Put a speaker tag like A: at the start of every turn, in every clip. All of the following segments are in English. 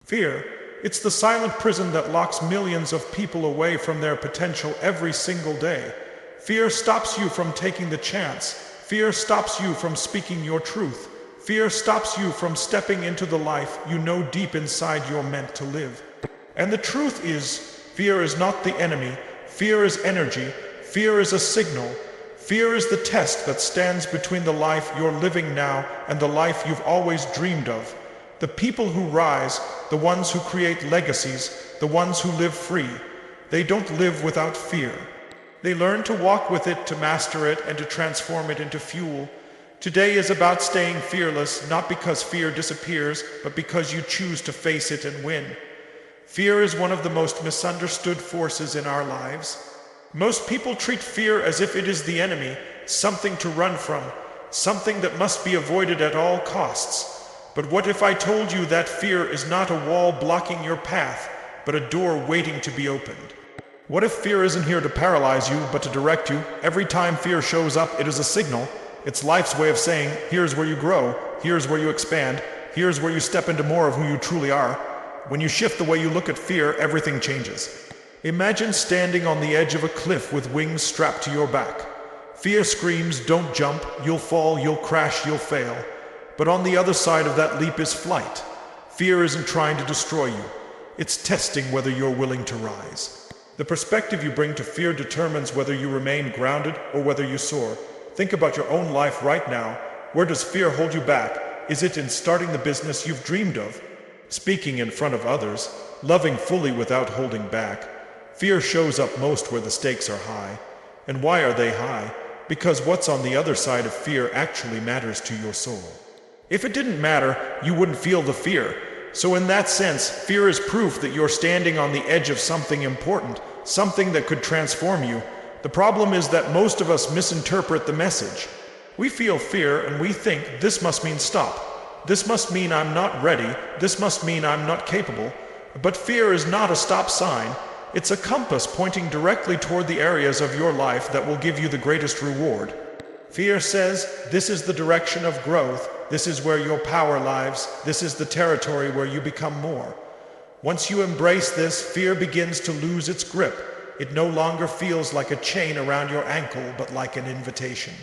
A: Fear, it's the silent prison that locks millions of people away from their potential every single day. Fear stops you from taking the chance. Fear stops you from speaking your truth. Fear stops you from stepping into the life you know deep inside you're meant to live. And the truth is, fear is not the enemy. Fear is energy. Fear is a signal. Fear is the test that stands between the life you're living now and the life you've always dreamed of. The people who rise, the ones who create legacies, the ones who live free, they don't live without fear. They learn to walk with it, to master it, and to transform it into fuel. Today is about staying fearless, not because fear disappears, but because you choose to face it and win. Fear is one of the most misunderstood forces in our lives. Most people treat fear as if it is the enemy, something to run from, something that must be avoided at all costs. But what if I told you that fear is not a wall blocking your path, but a door waiting to be opened? What if fear isn't here to paralyze you, but to direct you? Every time fear shows up, it is a signal. It's life's way of saying, here's where you grow, here's where you expand, here's where you step into more of who you truly are. When you shift the way you look at fear, everything changes. Imagine standing on the edge of a cliff with wings strapped to your back. Fear screams, don't jump, you'll fall, you'll crash, you'll fail. But on the other side of that leap is flight. Fear isn't trying to destroy you. It's testing whether you're willing to rise. The perspective you bring to fear determines whether you remain grounded or whether you soar. Think about your own life right now. Where does fear hold you back? Is it in starting the business you've dreamed of? Speaking in front of others? Loving fully without holding back? Fear shows up most where the stakes are high. And why are they high? Because what's on the other side of fear actually matters to your soul. If it didn't matter, you wouldn't feel the fear. So in that sense, fear is proof that you're standing on the edge of something important, something that could transform you. The problem is that most of us misinterpret the message. We feel fear and we think this must mean stop. This must mean I'm not ready. This must mean I'm not capable. But fear is not a stop sign. It's a compass pointing directly toward the areas of your life that will give you the greatest reward. Fear says, this is the direction of growth. This is where your power lies. This is the territory where you become more. Once you embrace this, fear begins to lose its grip. It no longer feels like a chain around your ankle, but like an invitation.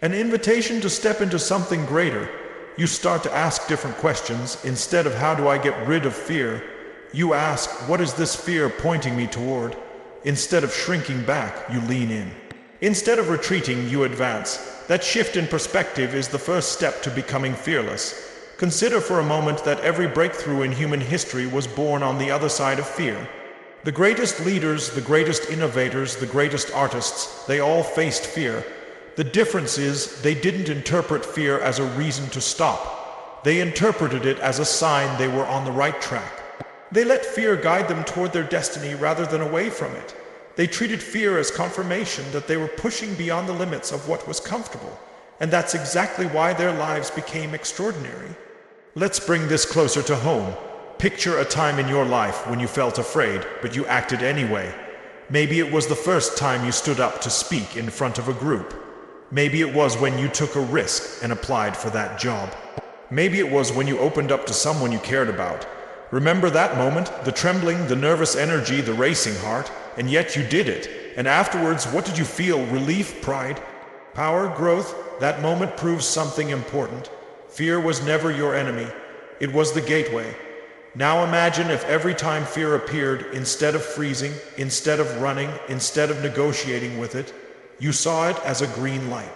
A: An invitation to step into something greater. You start to ask different questions. Instead of how do I get rid of fear, you ask, what is this fear pointing me toward? Instead of shrinking back, you lean in. Instead of retreating, you advance. That shift in perspective is the first step to becoming fearless. Consider for a moment that every breakthrough in human history was born on the other side of fear. The greatest leaders, the greatest innovators, the greatest artists, they all faced fear. The difference is they didn't interpret fear as a reason to stop. They interpreted it as a sign they were on the right track. They let fear guide them toward their destiny rather than away from it. They treated fear as confirmation that they were pushing beyond the limits of what was comfortable. And that's exactly why their lives became extraordinary. Let's bring this closer to home. Picture a time in your life when you felt afraid, but you acted anyway. Maybe it was the first time you stood up to speak in front of a group. Maybe it was when you took a risk and applied for that job. Maybe it was when you opened up to someone you cared about. Remember that moment? The trembling, the nervous energy, the racing heart, and yet you did it. And afterwards, what did you feel? Relief, pride, power, growth? That moment proves something important. Fear was never your enemy. It was the gateway. Now imagine if every time fear appeared, instead of freezing, instead of running, instead of negotiating with it, you saw it as a green light.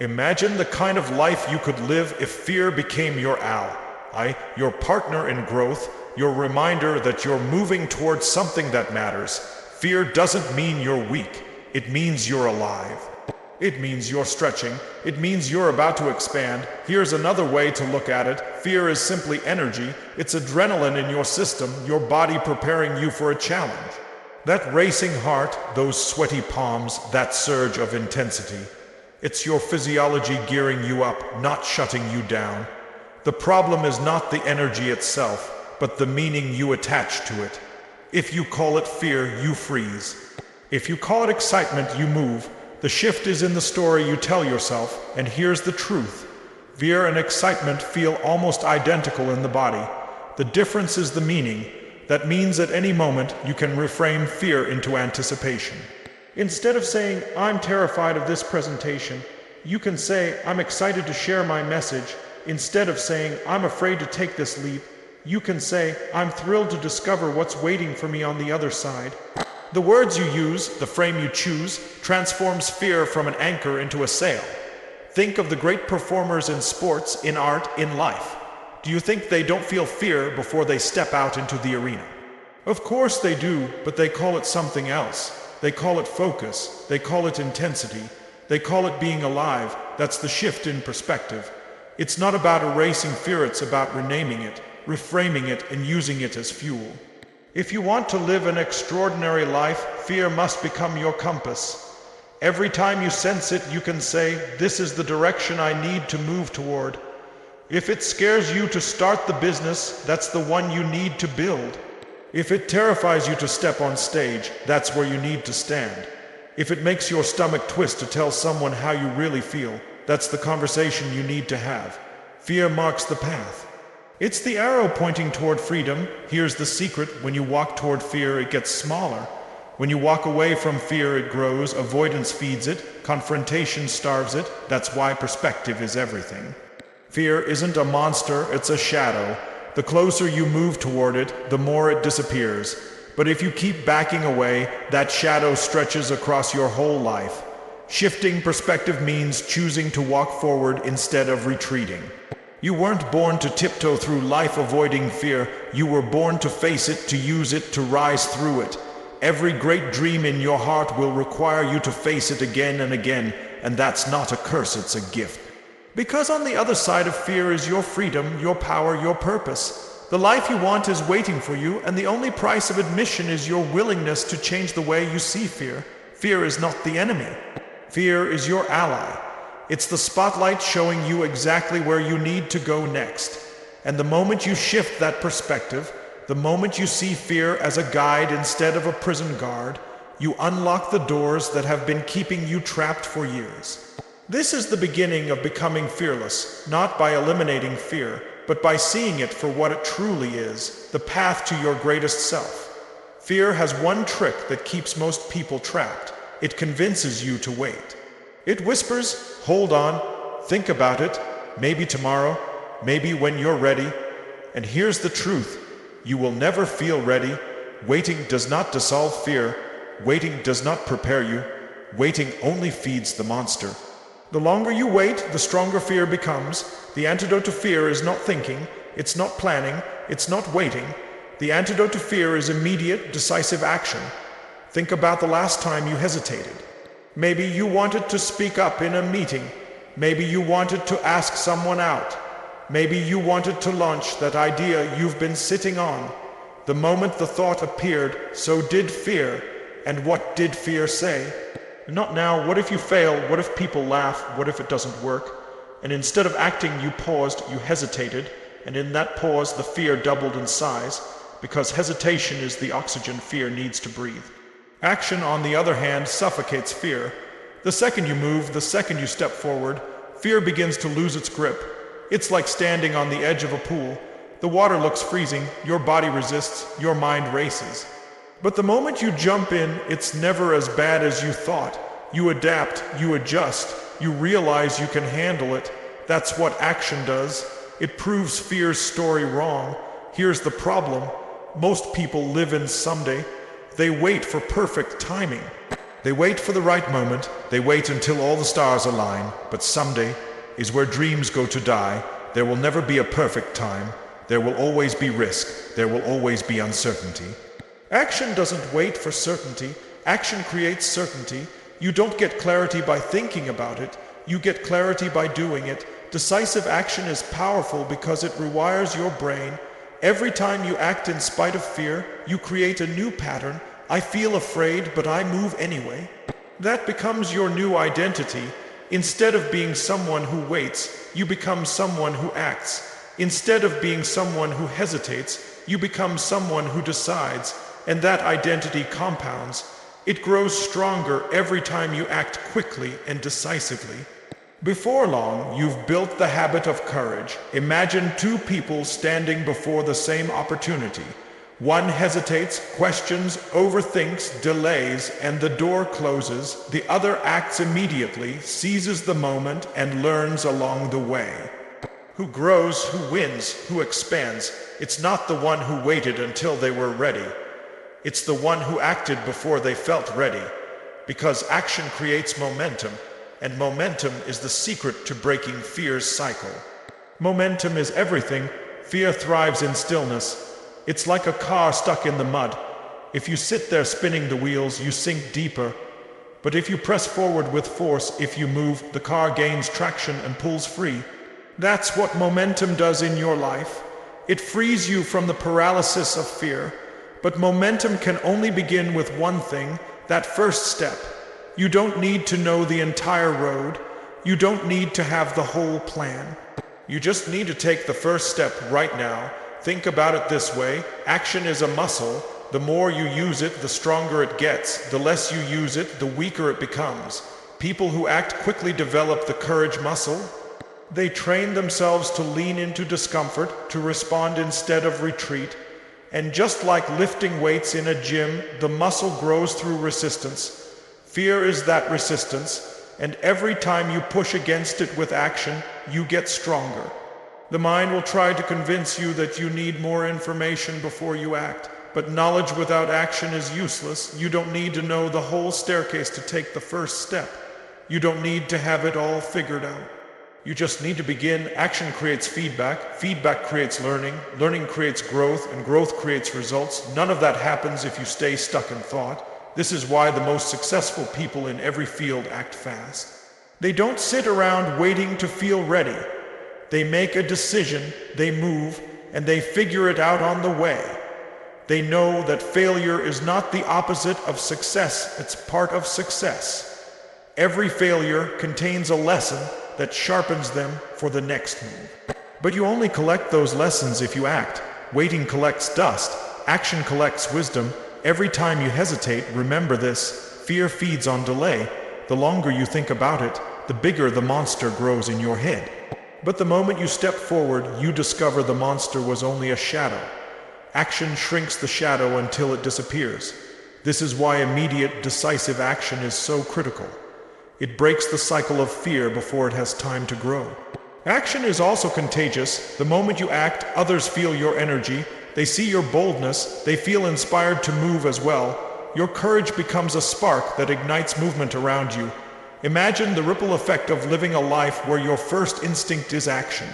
A: Imagine the kind of life you could live if fear became your ally, your partner in growth, your reminder that you're moving towards something that matters. Fear doesn't mean you're weak. It means you're alive. It means you're stretching. It means you're about to expand. Here's another way to look at it. Fear is simply energy. It's adrenaline in your system, your body preparing you for a challenge. That racing heart, those sweaty palms, that surge of intensity. It's your physiology gearing you up, not shutting you down. The problem is not the energy itself, but the meaning you attach to it. If you call it fear, you freeze. If you call it excitement, you move. The shift is in the story you tell yourself, and here's the truth. Fear and excitement feel almost identical in the body. The difference is the meaning. That means at any moment you can reframe fear into anticipation. Instead of saying, "I'm terrified of this presentation," you can say, "I'm excited to share my message." Instead of saying, "I'm afraid to take this leap," you can say, "I'm thrilled to discover what's waiting for me on the other side." The words you use, the frame you choose, transforms fear from an anchor into a sail. Think of the great performers in sports, in art, in life. Do you think they don't feel fear before they step out into the arena? Of course they do, but they call it something else. They call it focus. They call it intensity. They call it being alive. That's the shift in perspective. It's not about erasing fear, it's about renaming it, reframing it, and using it as fuel. If you want to live an extraordinary life, fear must become your compass. Every time you sense it, you can say, "This is the direction I need to move toward." If it scares you to start the business, that's the one you need to build. If it terrifies you to step on stage, that's where you need to stand. If it makes your stomach twist to tell someone how you really feel, that's the conversation you need to have. Fear marks the path. It's the arrow pointing toward freedom. Here's the secret: when you walk toward fear, it gets smaller. When you walk away from fear, it grows. Avoidance feeds it. Confrontation starves it. That's why perspective is everything. Fear isn't a monster, it's a shadow. The closer you move toward it, the more it disappears. But if you keep backing away, that shadow stretches across your whole life. Shifting perspective means choosing to walk forward instead of retreating. You weren't born to tiptoe through life avoiding fear. You were born to face it, to use it, to rise through it. Every great dream in your heart will require you to face it again and again, and that's not a curse, it's a gift. Because on the other side of fear is your freedom, your power, your purpose. The life you want is waiting for you, and the only price of admission is your willingness to change the way you see fear. Fear is not the enemy. Fear is your ally. It's the spotlight showing you exactly where you need to go next. And the moment you shift that perspective, the moment you see fear as a guide instead of a prison guard, you unlock the doors that have been keeping you trapped for years. This is the beginning of becoming fearless, not by eliminating fear, but by seeing it for what it truly is, the path to your greatest self. Fear has one trick that keeps most people trapped. It convinces you to wait. It whispers, "Hold on, think about it, maybe tomorrow, maybe when you're ready." And here's the truth: you will never feel ready. Waiting does not dissolve fear. Waiting does not prepare you. Waiting only feeds the monster. The longer you wait, the stronger fear becomes. The antidote to fear is not thinking, it's not planning, it's not waiting. The antidote to fear is immediate, decisive action. Think about the last time you hesitated. Maybe you wanted to speak up in a meeting. Maybe you wanted to ask someone out. Maybe you wanted to launch that idea you've been sitting on. The moment the thought appeared, so did fear. And what did fear say? Not now, what if you fail? What if people laugh? What if it doesn't work? And instead of acting, you paused, you hesitated, and in that pause the fear doubled in size, because hesitation is the oxygen fear needs to breathe. Action, on the other hand, suffocates fear. The second you move, the second you step forward, fear begins to lose its grip. It's like standing on the edge of a pool. The water looks freezing, your body resists, your mind races. But the moment you jump in, it's never as bad as you thought. You adapt, you adjust, you realize you can handle it. That's what action does. It proves fear's story wrong. Here's the problem: most people live in someday. They wait for perfect timing. They wait for the right moment. They wait until all the stars align. But someday is where dreams go to die. There will never be a perfect time. There will always be risk. There will always be uncertainty. Action doesn't wait for certainty. Action creates certainty. You don't get clarity by thinking about it. You get clarity by doing it. Decisive action is powerful because it rewires your brain. Every time you act in spite of fear, you create a new pattern. I feel afraid, but I move anyway. That becomes your new identity. Instead of being someone who waits, you become someone who acts. Instead of being someone who hesitates, you become someone who decides. And that identity compounds. It grows stronger every time you act quickly and decisively. Before long, you've built the habit of courage. Imagine two people standing before the same opportunity. One hesitates, questions, overthinks, delays, and the door closes. The other acts immediately, seizes the moment, and learns along the way. Who grows, who wins, who expands? It's not the one who waited until they were ready. It's the one who acted before they felt ready. Because action creates momentum, and momentum is the secret to breaking fear's cycle. Momentum is everything. Fear thrives in stillness. It's like a car stuck in the mud. If you sit there spinning the wheels, you sink deeper. But if you press forward with force, if you move, the car gains traction and pulls free. That's what momentum does in your life. It frees you from the paralysis of fear. But momentum can only begin with one thing, that first step. You don't need to know the entire road. You don't need to have the whole plan. You just need to take the first step right now. Think about it this way. Action is a muscle. The more you use it, the stronger it gets. The less you use it, the weaker it becomes. People who act quickly develop the courage muscle. They train themselves to lean into discomfort, to respond instead of retreat. And just like lifting weights in a gym, the muscle grows through resistance. Fear is that resistance, and every time you push against it with action, you get stronger. The mind will try to convince you that you need more information before you act, but knowledge without action is useless. You don't need to know the whole staircase to take the first step. You don't need to have it all figured out. You just need to begin. Action creates feedback. Feedback creates learning. Learning creates growth, and growth creates results. None of that happens if you stay stuck in thought. This is why the most successful people in every field act fast. They don't sit around waiting to feel ready. They make a decision, they move, and they figure it out on the way. They know that failure is not the opposite of success, it's part of success. Every failure contains a lesson that sharpens them for the next move. But you only collect those lessons if you act. Waiting collects dust, action collects wisdom. Every time you hesitate, remember this: fear feeds on delay. The longer you think about it, the bigger the monster grows in your head. But the moment you step forward, you discover the monster was only a shadow. Action shrinks the shadow until it disappears. This is why immediate, decisive action is so critical. It breaks the cycle of fear before it has time to grow. Action is also contagious. The moment you act, others feel your energy. They see your boldness. They feel inspired to move as well. Your courage becomes a spark that ignites movement around you. Imagine the ripple effect of living a life where your first instinct is action.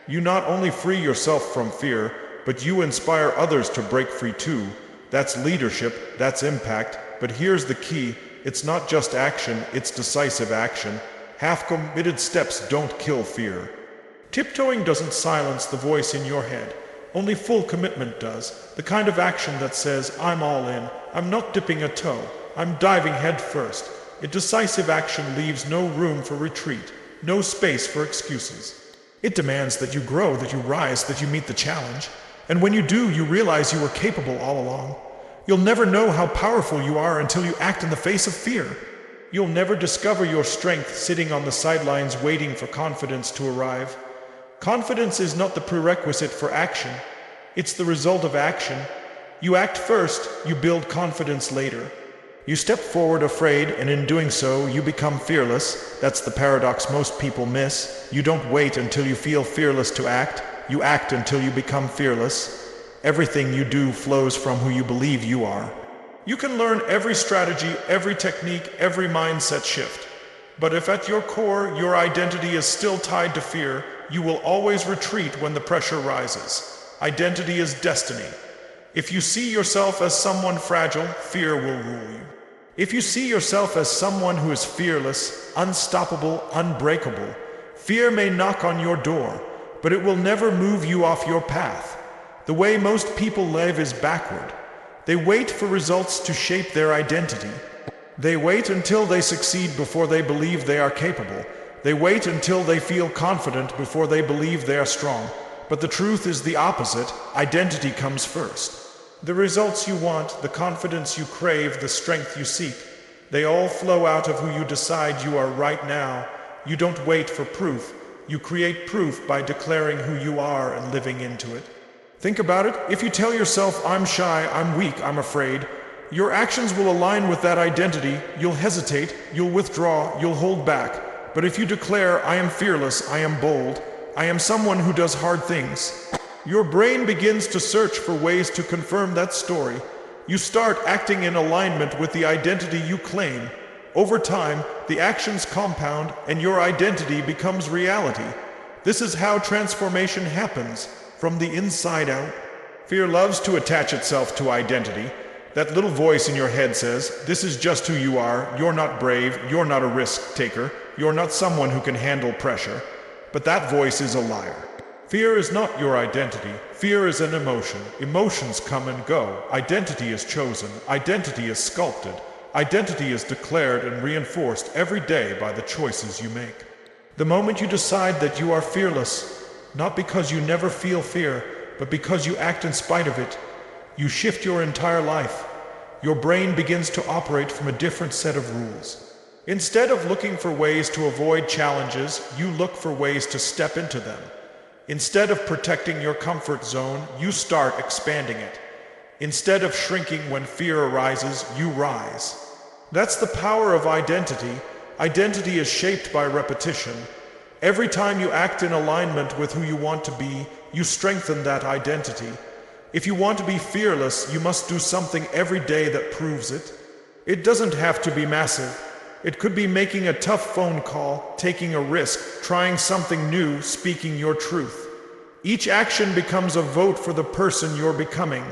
A: You not only free yourself from fear, but you inspire others to break free too. That's leadership, that's impact. But here's the key: it's not just action, it's decisive action. Half-committed steps don't kill fear. Tiptoeing doesn't silence the voice in your head. Only full commitment does. The kind of action that says, I'm all in, I'm not dipping a toe, I'm diving head first. A decisive action leaves no room for retreat, no space for excuses. It demands that you grow, that you rise, that you meet the challenge. And when you do, you realize you were capable all along. You'll never know how powerful you are until you act in the face of fear. You'll never discover your strength sitting on the sidelines waiting for confidence to arrive. Confidence is not the prerequisite for action. It's the result of action. You act first, you build confidence later. You step forward afraid, and in doing so, you become fearless. That's the paradox most people miss. You don't wait until you feel fearless to act. You act until you become fearless. Everything you do flows from who you believe you are. You can learn every strategy, every technique, every mindset shift. But if at your core, your identity is still tied to fear, you will always retreat when the pressure rises. Identity is destiny. If you see yourself as someone fragile, fear will rule you. If you see yourself as someone who is fearless, unstoppable, unbreakable, fear may knock on your door, but it will never move you off your path. The way most people live is backward. They wait for results to shape their identity. They wait until they succeed before they believe they are capable. They wait until they feel confident before they believe they are strong. But the truth is the opposite. Identity comes first. The results you want, the confidence you crave, the strength you seek, they all flow out of who you decide you are right now. You don't wait for proof. You create proof by declaring who you are and living into it. Think about it. If you tell yourself, I'm shy, I'm weak, I'm afraid, your actions will align with that identity. You'll hesitate, you'll withdraw, you'll hold back. But if you declare, I am fearless, I am bold, I am someone who does hard things, your brain begins to search for ways to confirm that story. You start acting in alignment with the identity you claim. Over time, the actions compound and your identity becomes reality. This is how transformation happens, from the inside out. Fear loves to attach itself to identity. That little voice in your head says, this is just who you are, you're not brave, you're not a risk taker, you're not someone who can handle pressure. But that voice is a liar. Fear is not your identity. Fear is an emotion. Emotions come and go. Identity is chosen. Identity is sculpted. Identity is declared and reinforced every day by the choices you make. The moment you decide that you are fearless, not because you never feel fear, but because you act in spite of it, you shift your entire life. Your brain begins to operate from a different set of rules. Instead of looking for ways to avoid challenges, you look for ways to step into them. Instead of protecting your comfort zone, you start expanding it. Instead of shrinking when fear arises, you rise. That's the power of identity. Identity is shaped by repetition. Every time you act in alignment with who you want to be, you strengthen that identity. If you want to be fearless, you must do something every day that proves it. It doesn't have to be massive. It could be making a tough phone call, taking a risk, trying something new, speaking your truth. Each action becomes a vote for the person you're becoming.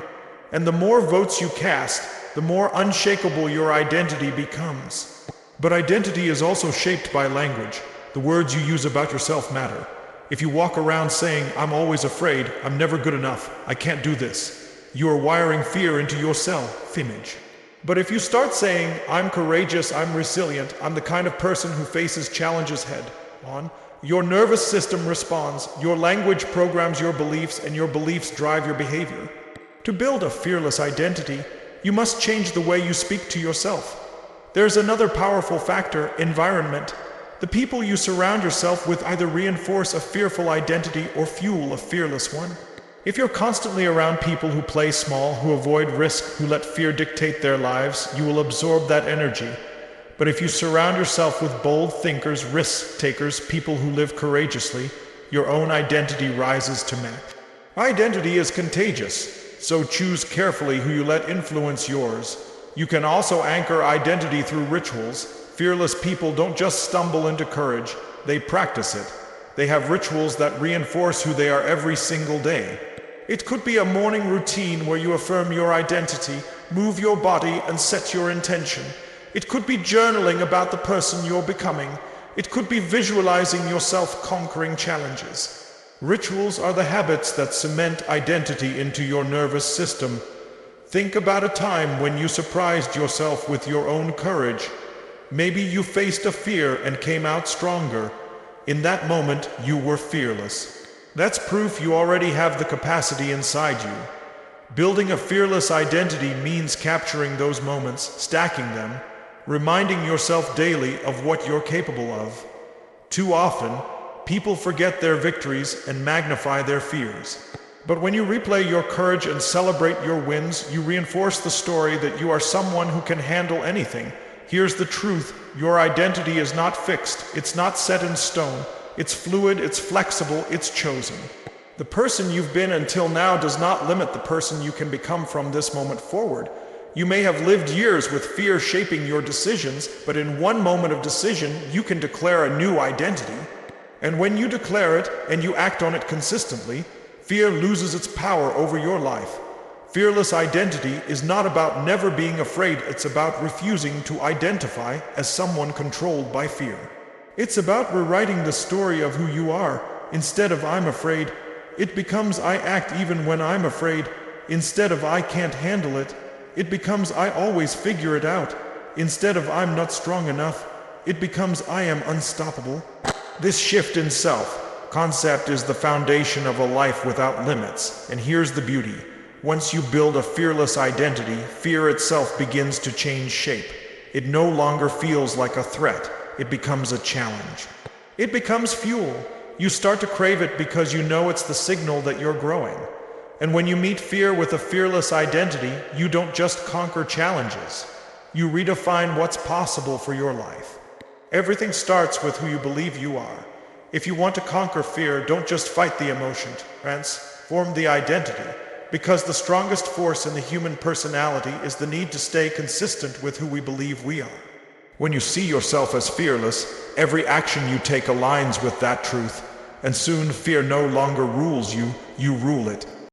A: And the more votes you cast, the more unshakable your identity becomes. But identity is also shaped by language. The words you use about yourself matter. If you walk around saying, I'm always afraid, I'm never good enough, I can't do this, you are wiring fear into your self-image. But if you start saying, I'm courageous, I'm resilient, I'm the kind of person who faces challenges head on, your nervous system responds, your language programs your beliefs, and your beliefs drive your behavior. To build a fearless identity, you must change the way you speak to yourself. There's another powerful factor, environment. The people you surround yourself with either reinforce a fearful identity or fuel a fearless one. If you're constantly around people who play small, who avoid risk, who let fear dictate their lives, you will absorb that energy. But if you surround yourself with bold thinkers, risk takers, people who live courageously, your own identity rises to match. Identity is contagious, so choose carefully who you let influence yours. You can also anchor identity through rituals. Fearless people don't just stumble into courage, they practice it. They have rituals that reinforce who they are every single day. It could be a morning routine where you affirm your identity, move your body, and set your intention. It could be journaling about the person you're becoming. It could be visualizing yourself conquering challenges. Rituals are the habits that cement identity into your nervous system. Think about a time when you surprised yourself with your own courage. Maybe you faced a fear and came out stronger. In that moment, you were fearless. That's proof you already have the capacity inside you. Building a fearless identity means capturing those moments, stacking them, reminding yourself daily of what you're capable of. Too often, people forget their victories and magnify their fears. But when you replay your courage and celebrate your wins, you reinforce the story that you are someone who can handle anything. Here's the truth, your identity is not fixed, it's not set in stone, it's fluid, it's flexible, it's chosen. The person you've been until now does not limit the person you can become from this moment forward. You may have lived years with fear shaping your decisions, but in one moment of decision, you can declare a new identity. And when you declare it and you act on it consistently, fear loses its power over your life. Fearless identity is not about never being afraid, it's about refusing to identify as someone controlled by fear. It's about rewriting the story of who you are. Instead of I'm afraid, it becomes I act even when I'm afraid. Instead of I can't handle it, it becomes I always figure it out. Instead of I'm not strong enough, it becomes I am unstoppable. This shift in self-concept is the foundation of a life without limits. And here's the beauty. Once you build a fearless identity, fear itself begins to change shape. It no longer feels like a threat. It becomes a challenge. It becomes fuel. You start to crave it because you know it's the signal that you're growing. And when you meet fear with a fearless identity, you don't just conquer challenges. You redefine what's possible for your life. Everything starts with who you believe you are. If you want to conquer fear, don't just fight the emotion, transform the identity. Because the strongest force in the human personality is the need to stay consistent with who we believe we are. When you see yourself as fearless, every action you take aligns with that truth, and soon fear no longer rules you, you rule it.